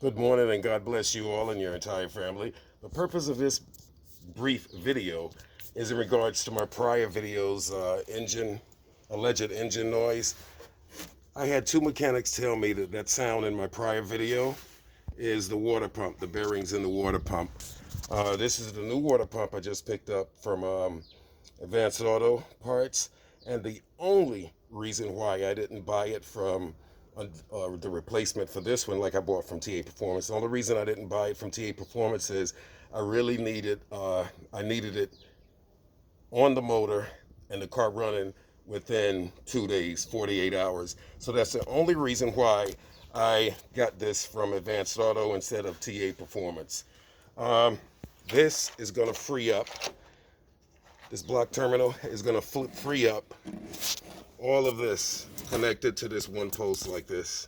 Good morning and God bless you all and your entire family. The purpose of this brief video is in regards to my prior videos, alleged engine noise. I had two mechanics tell me that sound in my prior video is the water pump, the bearings in the water pump. This is the new water pump I just picked up from Advanced Auto Parts, and the only reason why I didn't buy it from the replacement for this one like I bought from TA Performance, the only reason I didn't buy it from TA Performance is I really needed I needed it on the motor and the car running within 2 days, 48 hours. So that's the only reason why I got this from Advanced Auto instead of TA Performance. This is going to free up, this block terminal is going to free up all of this connected to this one post like this.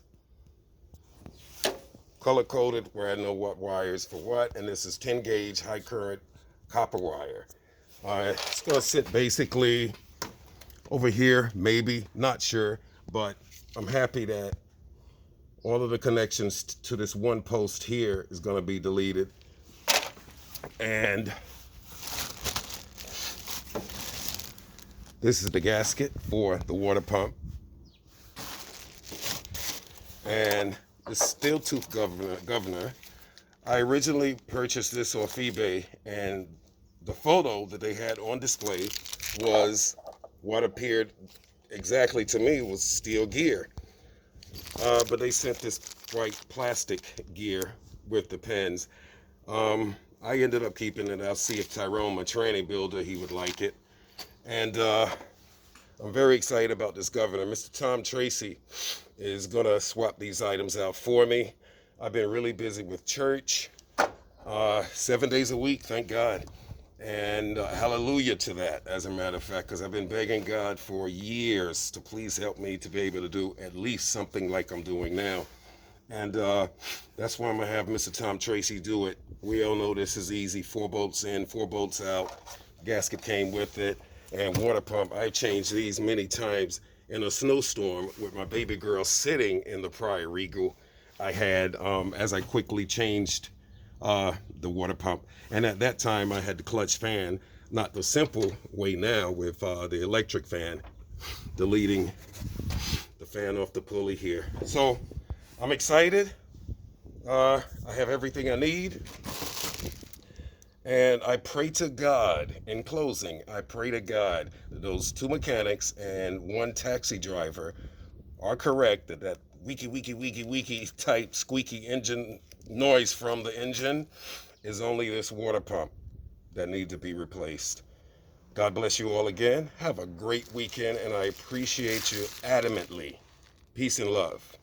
Color coded where I know what wires for what, and this is 10 gauge high current copper wire. It's going to sit basically over here, maybe, not sure, but I'm happy that all of the connections to this one post here is going to be deleted. And this is the gasket for the water pump. And the steel tooth governor. I originally purchased this off eBay, and the photo that they had on display was what appeared exactly to me was steel gear. But they sent this white plastic gear with the pins. I ended up keeping it. I'll see if Tyrone, my tranny builder, he would like it. And I'm very excited about this governor. Mr. Tom Tracy is going to swap these items out for me. I've been really busy with church, 7 days a week, thank God. And hallelujah to that, as a matter of fact, because I've been begging God for years to please help me to be able to do at least something like I'm doing now. And that's why I'm going to have Mr. Tom Tracy do it. We all know this is easy. 4 bolts in, 4 bolts out. Gasket came with it. And water pump, I changed these many times in a snowstorm with my baby girl sitting in the prior Regal I had as I quickly changed the water pump. And at that time I had the clutch fan, not the simple way now with the electric fan, deleting the fan off the pulley here. So I'm excited. I have everything I need. And I pray to God, in closing, I pray to God that those 2 mechanics and 1 taxi driver are correct, that wiki type squeaky engine noise from the engine is only this water pump that needs to be replaced. God bless you all again. Have a great weekend, and I appreciate you adamantly. Peace and love.